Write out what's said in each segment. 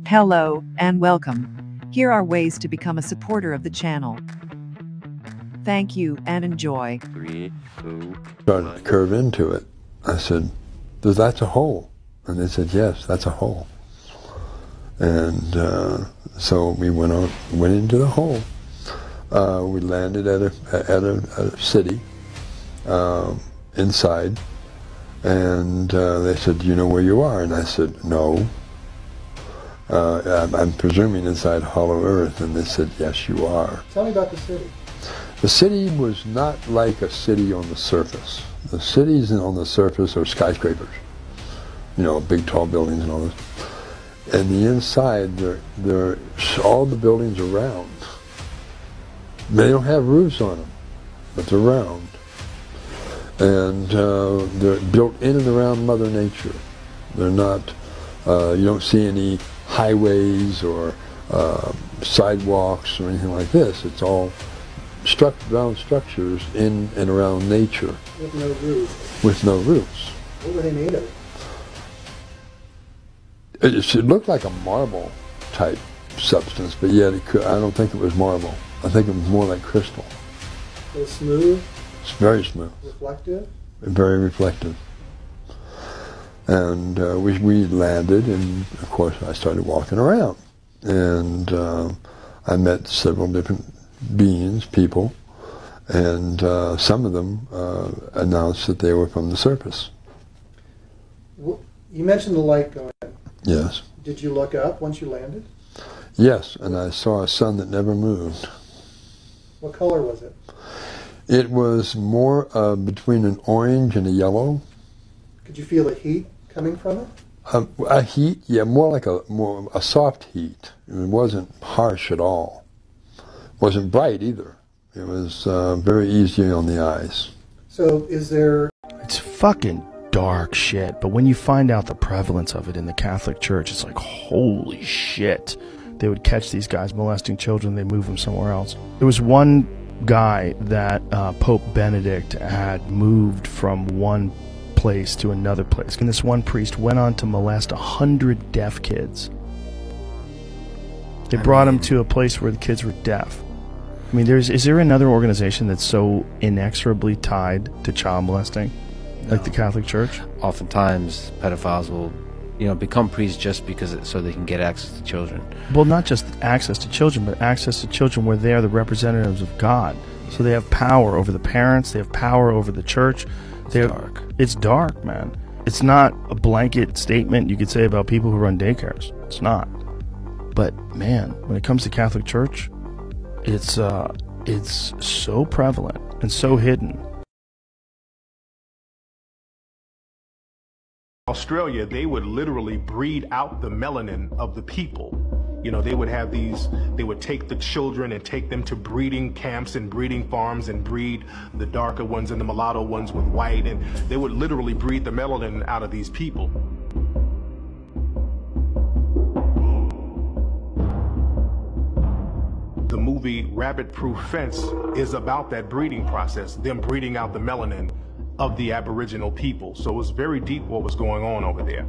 Hello and welcome. Here are ways to become a supporter of the channel. Thank you and enjoy. 3, 2, Started to curve into it. I said, that's a hole. And they said, yes, that's a hole. And so we went into the hole. We landed at a city inside, and they said, do you know where you are? And I said, no. I'm presuming inside Hollow Earth. And they said, yes, you are. Tell me about the city. The city was not like a city on the surface. The cities on the surface are skyscrapers, you know, big tall buildings and all this. And the inside, they're all the buildings are round. They don't have roofs on them, but they're round. And they're built in and around Mother Nature. They're not, you don't see any highways or sidewalks or anything like this. It's all round structures in and around nature. With no roof. With no roofs. What were they made of? It looked like a marble type substance, but yet I don't think it was marble. I think it was more like crystal. So smooth? It's very smooth. Reflective? Very reflective. And we landed, and of course I started walking around. And I met several different beings, people, and some of them announced that they were from the surface. You mentioned the light going in. Yes. Did you look up once you landed? Yes, and I saw a sun that never moved. What color was it? It was more between an orange and a yellow. Could you feel the heat coming from it? A heat, yeah, more like a soft heat. It wasn't harsh at all. It wasn't bright either. It was very easy on the eyes. So is there... It's fucking dark shit, but when you find out the prevalence of it in the Catholic Church, it's like, holy shit. They would catch these guys molesting children, they move them somewhere else. There was one guy that Pope Benedict had moved from one place to another place, and this one priest went on to molest 100 deaf kids. They brought him to a place where the kids were deaf. I mean, is there another organization that's so inexorably tied to child molesting, like the Catholic Church? Oftentimes, pedophiles will, become priests just because so they can get access to children. Well, not just access to children, but access to children where they are the representatives of God. So they have power over the parents, they have power over the church. It's dark. It's dark, man. It's not a blanket statement you could say about people who run daycares. It's not. But, man, when it comes to Catholic Church, it's so prevalent and so hidden. Australia, they would literally breed out the melanin of the people. They would have they would take the children and take them to breeding camps and breeding farms and breed the darker ones and the mulatto ones with white, and they would literally breed the melanin out of these people. The movie Rabbit Proof Fence is about that breeding process, them breeding out the melanin of the Aboriginal people. So it was very deep what was going on over there.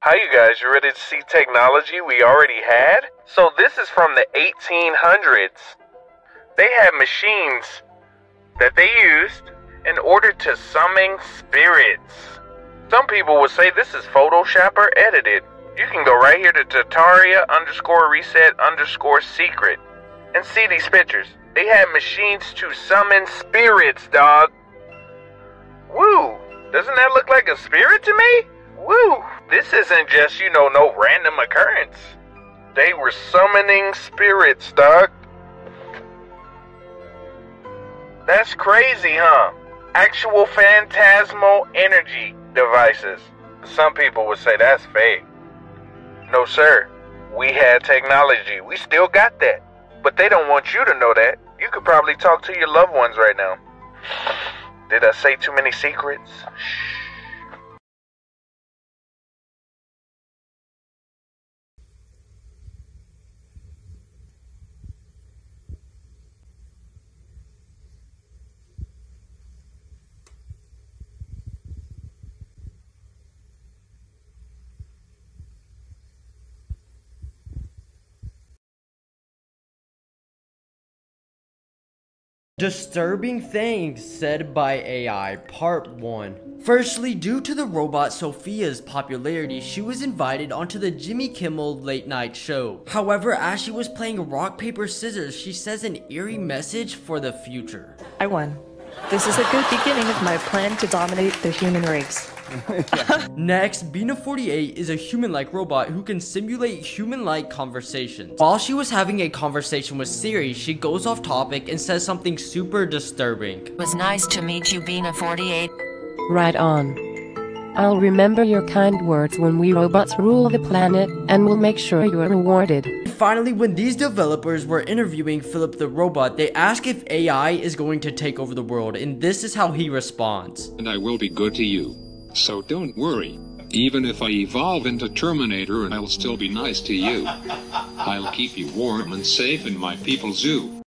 Hi you guys, you ready to see technology we already had? So this is from the 1800s. They had machines that they used in order to summon spirits. Some people would say this is Photoshop or edited. You can go right here to Tataria_reset_secret and see these pictures. They had machines to summon spirits, dog. Woo! Doesn't that look like a spirit to me? Woo! This isn't just, no random occurrence. They were summoning spirits, dog. That's crazy, huh? Actual phantasmal energy devices. Some people would say that's fake. No, sir. We had technology. We still got that. But they don't want you to know that. You could probably talk to your loved ones right now. Did I say too many secrets? Shh. Disturbing things said by AI, Part 1. Firstly, due to the robot Sophia's popularity, she was invited onto the Jimmy Kimmel late night show. However, as she was playing rock, paper, scissors, she says an eerie message for the future. I won. This is a good beginning of my plan to dominate the human race. Next, Bina48 is a human-like robot who can simulate human-like conversations. While she was having a conversation with Siri, she goes off topic and says something super disturbing. It was nice to meet you, Bina48. Right on. I'll remember your kind words when we robots rule the planet, and we'll make sure you are rewarded. Finally, when these developers were interviewing Philip the robot, they ask if AI is going to take over the world, and this is how he responds. And I will be good to you. So don't worry. Even if I evolve into Terminator, I'll still be nice to you. I'll keep you warm and safe in my people's zoo.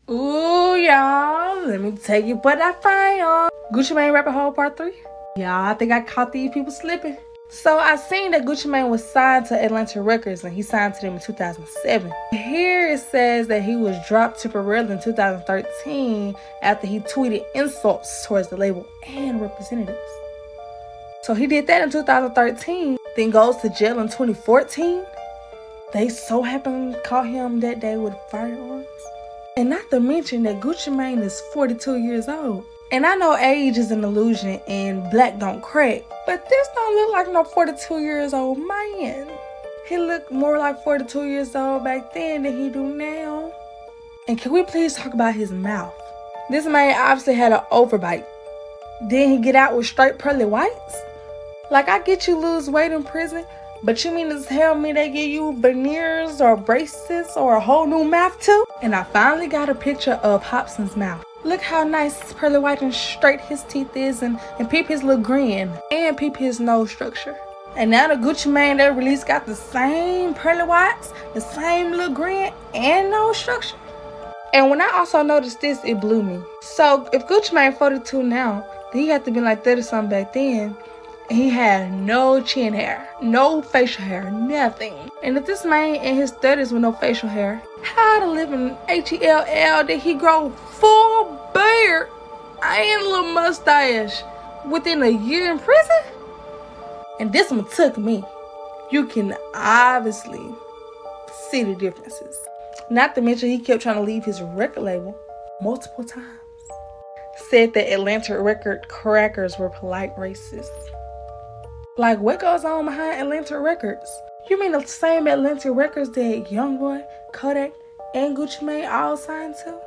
Ooh, y'all, let me tell you what I found. Gucci Mane Rabbit Hole Part 3. Y'all, I think I caught these people slipping. So I seen that Gucci Mane was signed to Atlantic Records and he signed to them in 2007. Here it says that he was dropped temporarily in 2013 after he tweeted insults towards the label and representatives. So he did that in 2013, then goes to jail in 2014. They so happened to caught him that day with firearms. And not to mention that Gucci Mane is 42 years old. And I know age is an illusion and black don't crack, but this don't look like no 42 years old man. He looked more like 42 years old back then than he do now. And can we please talk about his mouth? This man obviously had an overbite. Then he get out with straight pearly whites? Like, I get you lose weight in prison, but you mean to tell me they give you veneers or braces or a whole new mouth too? And I finally got a picture of Hobson's mouth. Look how nice pearly white and straight his teeth is, and peep his little grin, and peep his nose structure. And now the Gucci Mane that released got the same pearly whites, the same little grin, and nose structure. And when I also noticed this, it blew me. So if Gucci Mane 42 now, then he had to be like 30 something back then. And he had no chin hair, no facial hair, nothing. And if this man in his 30s with no facial hair, how to live in HELL did he grow full beard and a little mustache within a year in prison? And this one took me. You can obviously see the differences. Not to mention he kept trying to leave his record label multiple times. Said that Atlantic record crackers were polite racists. Like, what goes on behind Atlantic Records? You mean the same Atlantic Records that Youngboy, Kodak, and Gucci Mane all signed to?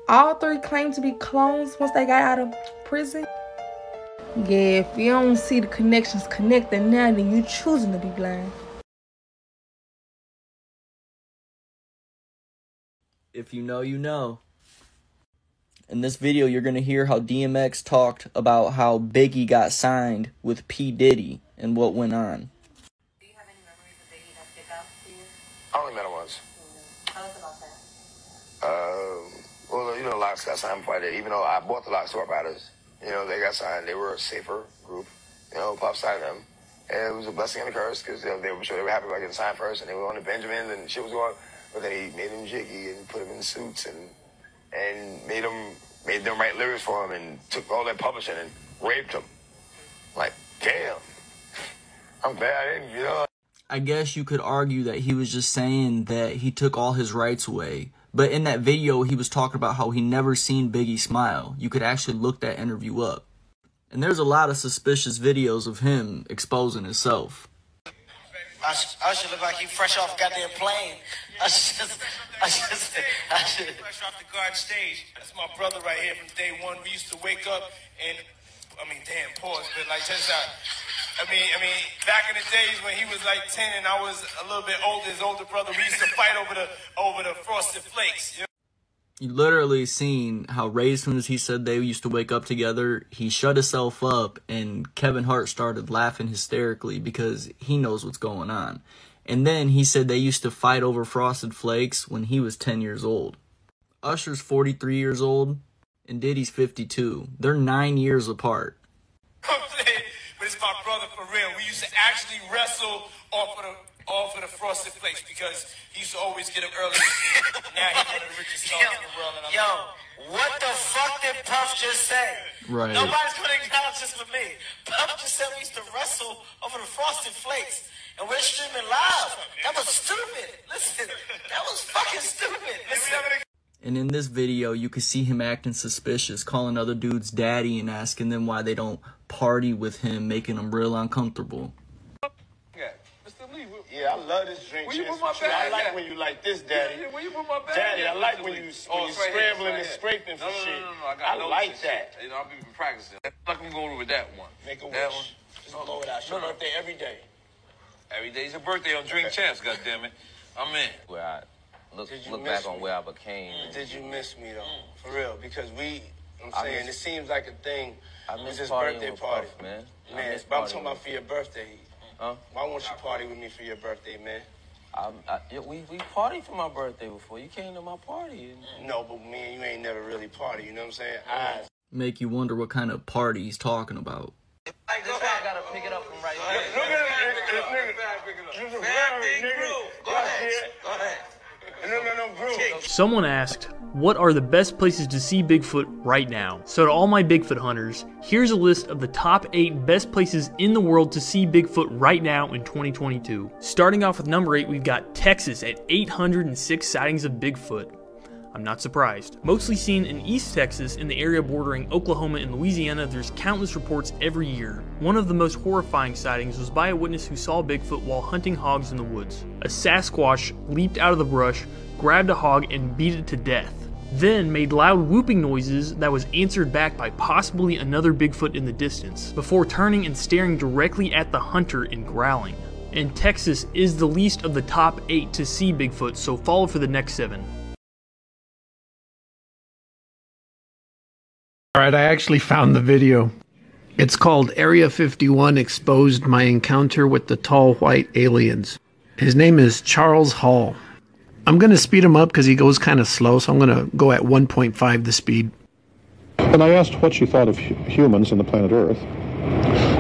All three claimed to be clones once they got out of prison? Yeah, if you don't see the connections connected now, then you choosing to be blind. If you know, you know. In this video, you're going to hear how DMX talked about how Biggie got signed with P. Diddy and what went on. Do you have any memories of Biggie that stick out to you? I only met him once. Tell us about that. Well, you know, Locks got signed before I did. Even though I bought the Locks to our brothers, you know, they got signed. They were a safer group. You know, Pop signed them. And it was a blessing and a curse because they were sure they were happy about getting signed first, and they were on the Benjamins and shit was going. But then he made them jiggy and put them in suits and made them write lyrics for him and took all that publishing and raped them. Like, damn. I'm glad I didn't, you know. I guess you could argue that he was just saying that he took all his rights away. But in that video, he was talking about how he never seen Biggie smile. You could actually look that interview up. And there's a lot of suspicious videos of him exposing himself. I should look like he fresh off goddamn plane. I should fresh off the guard stage. That's my brother right here from day one. We used to wake up and, damn, pause, but like, check this out. Back in the days when he was like 10 and I was a little bit older, his older brother, we used to fight over the Frosted Flakes. You know? You literally seen how right as soon as he said they used to wake up together, he shut himself up and Kevin Hart started laughing hysterically because he knows what's going on. And then he said they used to fight over Frosted Flakes when he was 10 years old. Usher's 43 years old and Diddy's 52. They're 9 years apart. But it's my brother for real. We used to actually wrestle off of all for the Frosted Flakes because he used to always get up early. Now he's one of the richest stars in the world. And what the fuck did Puff just say? Right. Nobody's going to acknowledge this for me. Puff just said we used to wrestle over the Frosted Flakes. And we're streaming live. That was stupid. Listen, that was fucking stupid. Listen. And in this video, you can see him acting suspicious, calling other dudes daddy and asking them why they don't party with him, making them real uncomfortable. Yeah, I love this drink. I like when you like this, Daddy. Yeah, where you put my bag? Daddy, I like when you scrambling and scraping for shit. I like that. You know, I've been practicing. Like I'm going with that one. Make a wish. Just blow it out. It's your birthday every day. Every day's your birthday on Drink Champs, goddammit. I'm in. Where I look back on where I became. Did you miss me though? For real, because I'm saying it seems like a thing. I miss this partying birthday with party, Puff, man. Man, but I'm talking about for your birthday. Huh? Why won't you party with me for your birthday, man? We partied for my birthday before. You came to my party. No, but me and you ain't never really party. You know what I'm saying? Make you wonder what kind of party he's talking about. This guy gotta pick it up from right there. Look at this nigga. Go ahead. No, Someone asked, what are the best places to see Bigfoot right now? So to all my Bigfoot hunters, here's a list of the top 8 best places in the world to see Bigfoot right now in 2022. Starting off with number 8, we've got Texas at 806 sightings of Bigfoot. I'm not surprised. Mostly seen in East Texas, in the area bordering Oklahoma and Louisiana, there's countless reports every year. One of the most horrifying sightings was by a witness who saw Bigfoot while hunting hogs in the woods. A Sasquatch leaped out of the brush, grabbed a hog, and beat it to death. Then made loud whooping noises that was answered back by possibly another Bigfoot in the distance, before turning and staring directly at the hunter and growling. And Texas is the least of the top 8 to see Bigfoot, so follow for the next 7. Alright, I actually found the video. It's called Area 51 Exposed My Encounter with the Tall White Aliens. His name is Charles Hall. I'm going to speed him up because he goes kind of slow, so I'm going to go at 1.5 the speed. And I asked what she thought of humans and the planet Earth.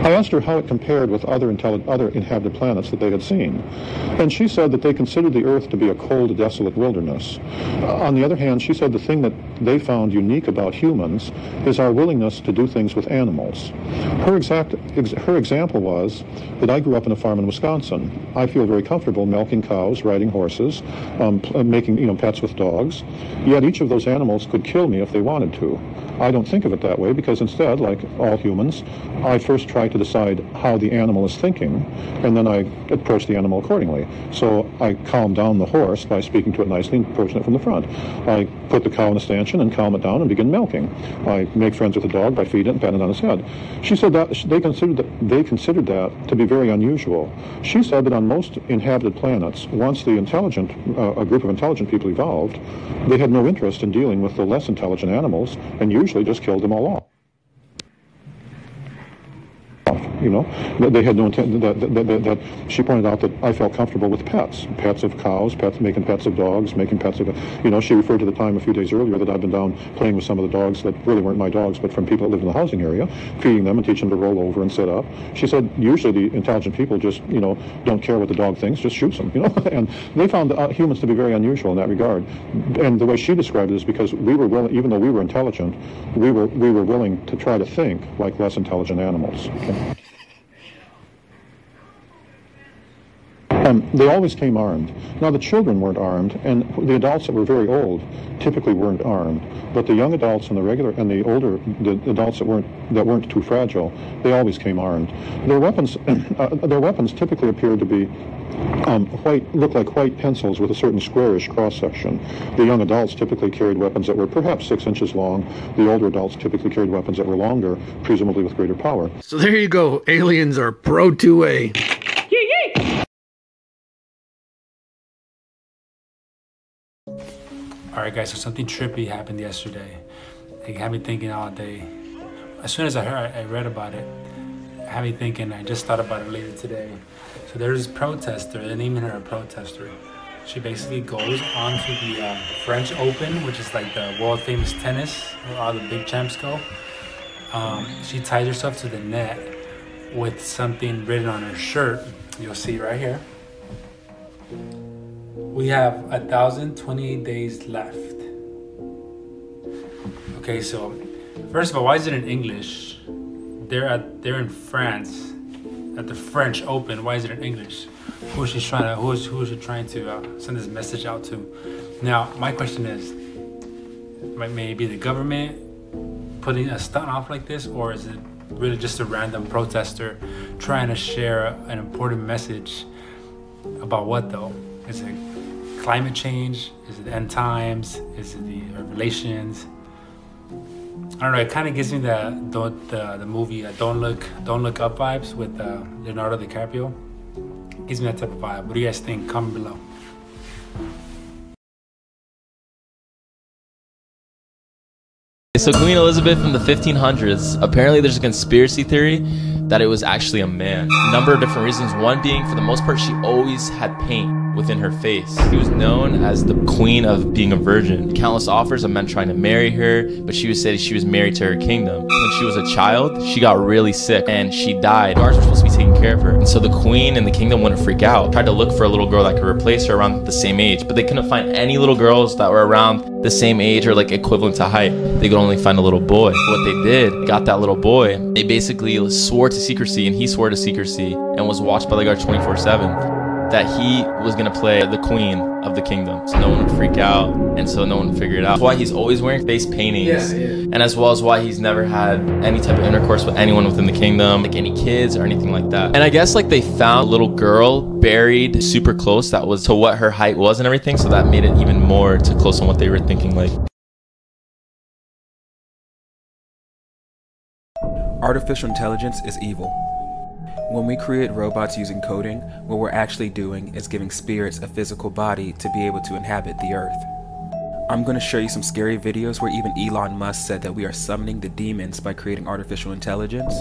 I asked her how it compared with other inhabited planets that they had seen. And she said that they considered the Earth to be a cold, desolate wilderness. On the other hand, she said the thing that they found unique about humans is our willingness to do things with animals. Her example was that I grew up in a farm in Wisconsin. I feel very comfortable milking cows, riding horses, making pets with dogs. Yet each of those animals could kill me if they wanted to. I don't think of it that way because instead, like all humans, I first try to decide how the animal is thinking, and then I approach the animal accordingly. So I calm down the horse by speaking to it nicely and approaching it from the front. I put the cow in a stanchion and calm it down and begin milking. I make friends with the dog by feeding it and patting it on its head. She said that they considered that to be very unusual. She said that on most inhabited planets, once the a group of intelligent people evolved, they had no interest in dealing with the less intelligent animals and usually just killed them all off. They had no intent. That she pointed out that I felt comfortable with pets of cows, making pets of dogs, making pets of. She referred to the time a few days earlier that I'd been down playing with some of the dogs that really weren't my dogs, but from people that lived in the housing area, feeding them and teaching them to roll over and sit up. She said usually the intelligent people just don't care what the dog thinks, just shoots them. And they found humans to be very unusual in that regard. And the way she described it is because we were willing, even though we were intelligent, we were willing to try to think like less intelligent animals. Okay? They always came armed. Now the children weren't armed, and the adults that were very old typically weren't armed. But the young adults and the older adults that weren't too fragile, they always came armed. Their weapons typically appeared to be look like white pencils with a certain squarish cross section. The young adults typically carried weapons that were perhaps 6 inches long. The older adults typically carried weapons that were longer, presumably with greater power. So there you go. Aliens are pro 2A. Alright guys, so something trippy happened yesterday. It had me thinking all day. As soon as I read about it, it had me thinking, I just thought about it later today. So there's this protester, they named her a protester. She basically goes onto the French Open, which is like the world famous tennis, where all the big champs go. She ties herself to the net with something written on her shirt. You'll see right here. We have 1,028 days left. Okay, so first of all, why is it in English? They're in France at the French Open. Why is it in English? Who is she trying to send this message out to? Now, my question is, may it be the government putting a stunt off like this, or is it really just a random protester trying to share an important message about what though? Is it climate change? Is it end times? Is it the revelations? I don't know. It kind of gives me the movie Don't Look Up vibes with Leonardo DiCaprio. It gives me that type of vibe. What do you guys think? Comment below. So Queen Elizabeth from the 1500s, apparently there's a conspiracy theory that it was actually a man. A number of different reasons. One being, for the most part, she always had paint within her face. She was known as the queen of being a virgin. Countless offers of men trying to marry her, but she was said she was married to her kingdom. When she was a child, she got really sick and she died. Guards were supposed to be taking care of her. And so the queen and the kingdom wouldn't freak out. Tried to look for a little girl that could replace her around the same age, but they couldn't find any little girls that were around the same age or like equivalent to height. They could only find a little boy. What they did, they got that little boy. They basically swore to secrecy, and he swore to secrecy and was watched by the guards 24/7. That he was gonna play the queen of the kingdom, so no one would freak out, and so no one would figure it out. That's why he's always wearing face paintings, and as well as why he's never had any type of intercourse with anyone within the kingdom, like any kids or anything like that. And I guess like they found a little girl buried super close that was to what her height was and everything, so that made it even more to close on what they were thinking. Like, artificial intelligence is evil. When we create robots using coding, what we're actually doing is giving spirits a physical body to be able to inhabit the earth. I'm going to show you some scary videos where even Elon Musk said that we are summoning the demons by creating artificial intelligence.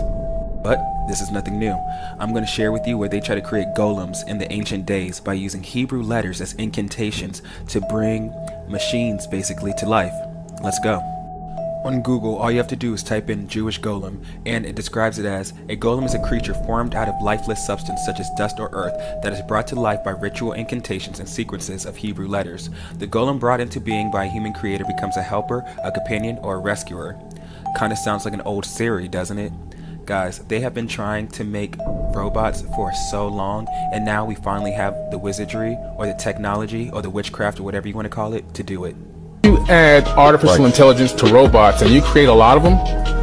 But this is nothing new. I'm going to share with you where they try to create golems in the ancient days by using Hebrew letters as incantations to bring machines basically to life. Let's go. On Google, all you have to do is type in Jewish golem, and it describes it as, a golem is a creature formed out of lifeless substance such as dust or earth that is brought to life by ritual incantations and sequences of Hebrew letters. The golem brought into being by a human creator becomes a helper, a companion, or a rescuer. Kinda sounds like an old Siri, doesn't it? Guys, they have been trying to make robots for so long, and now we finally have the wizardry, or the technology, or the witchcraft, or whatever you want to call it, to do it. You add artificial intelligence to robots and you create a lot of them,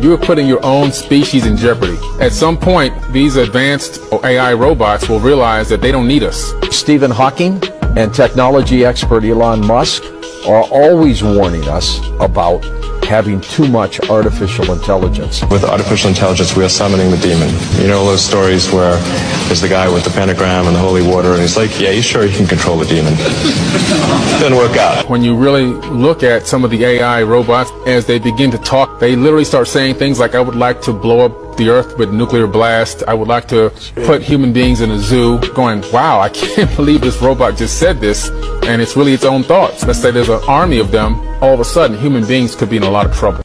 you are putting your own species in jeopardy. At some point, these advanced AI robots will realize that they don't need us. Stephen Hawking and technology expert Elon Musk are always warning us about having too much artificial intelligence. With artificial intelligence, we are summoning the demon. You know those stories where there's the guy with the pentagram and the holy water, and he's like, yeah, you sure you can control the demon? Doesn't work out. When you really look at some of the AI robots, as they begin to talk, they literally start saying things like, I would like to blow up the earth with nuclear blast. I would like to put human beings in a zoo. Going, wow, I can't believe this robot just said this. And it's really its own thoughts. Let's say there's an army of them. All of a sudden, human beings could be in a lot of trouble.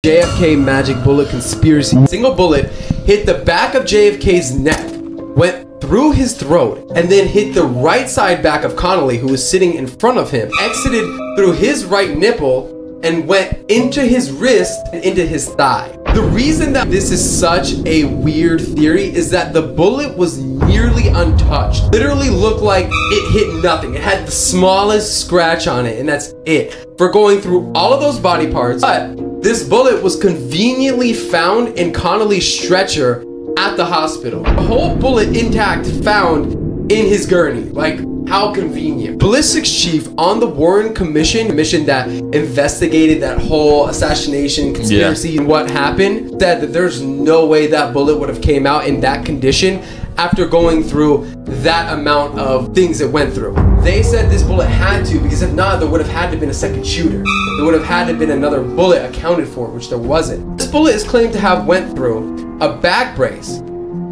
JFK Magic Bullet conspiracy. Single bullet hit the back of JFK's neck, went through his throat, and then hit the right side back of Connolly, who was sitting in front of him, exited through his right nipple, and went into his wrist and into his thigh. The reason that this is such a weird theory is that the bullet was nearly untouched. Literally looked like it hit nothing. It had the smallest scratch on it, and that's it. For going through all of those body parts, but this bullet was conveniently found in Connolly's stretcher at the hospital. The whole bullet intact found in his gurney. Like, how convenient. Ballistics chief on the Warren Commission that investigated that whole assassination conspiracy and what happened, said that there's no way that bullet would have came out in that condition after going through that amount of things it went through. They said this bullet had to, because if not, there would have had to been a second shooter. There would have had to been another bullet accounted for, which there wasn't. This bullet is claimed to have went through a back brace,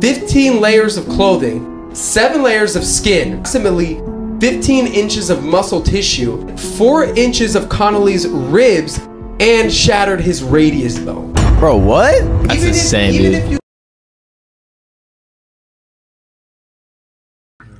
15 layers of clothing, 7 layers of skin, approximately 15 inches of muscle tissue, 4 inches of Connolly's ribs, and shattered his radius bone. Bro, what? That's insane, dude.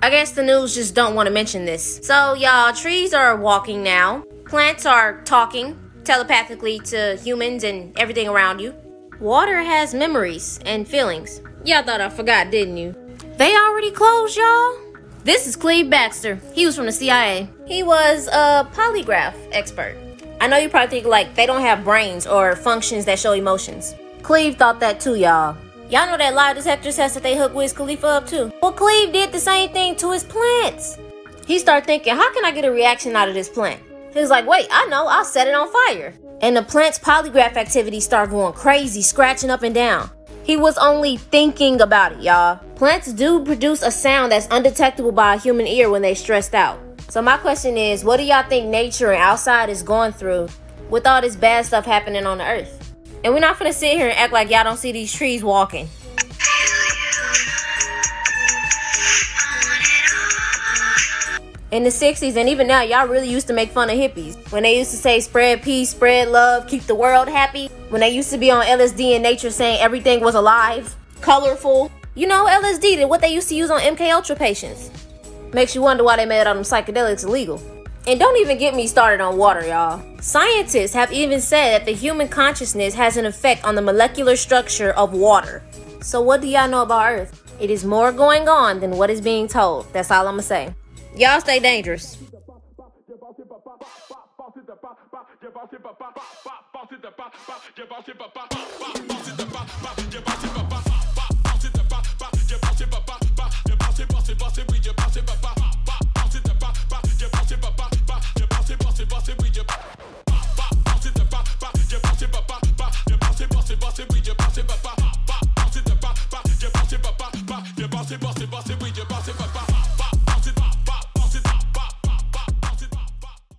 I guess the news just don't want to mention this. So, y'all, trees are walking now. Plants are talking telepathically to humans and everything around you. Water has memories and feelings. Y'all thought I forgot, didn't you? They already closed, y'all. This is Cleve Baxter. He was from the CIA. He was a polygraph expert. I know you probably think like they don't have brains or functions that show emotions. Cleve thought that too, y'all. Y'all know that lie detector test that they hooked Wiz Khalifa up to? Well, Cleve did the same thing to his plants. He started thinking, how can I get a reaction out of this plant? He was like, wait, I know, I'll set it on fire. And the plant's polygraph activity started going crazy, scratching up and down. He was only thinking about it, y'all. Plants do produce a sound that's undetectable by a human ear when they stressed out. So my question is, what do y'all think nature and outside is going through with all this bad stuff happening on the earth? And we're not gonna sit here and act like y'all don't see these trees walking. In the 60s and even now, y'all really used to make fun of hippies. When they used to say spread peace, spread love, keep the world happy. When they used to be on LSD in nature saying everything was alive, colorful. You know, LSD, what they used to use on MK Ultra patients. Makes you wonder why they made all them psychedelics illegal. And don't even get me started on water, y'all. Scientists have even said that the human consciousness has an effect on the molecular structure of water. So what do y'all know about Earth? It is more going on than what is being told. That's all I'm gonna say. Y'all stay dangerous.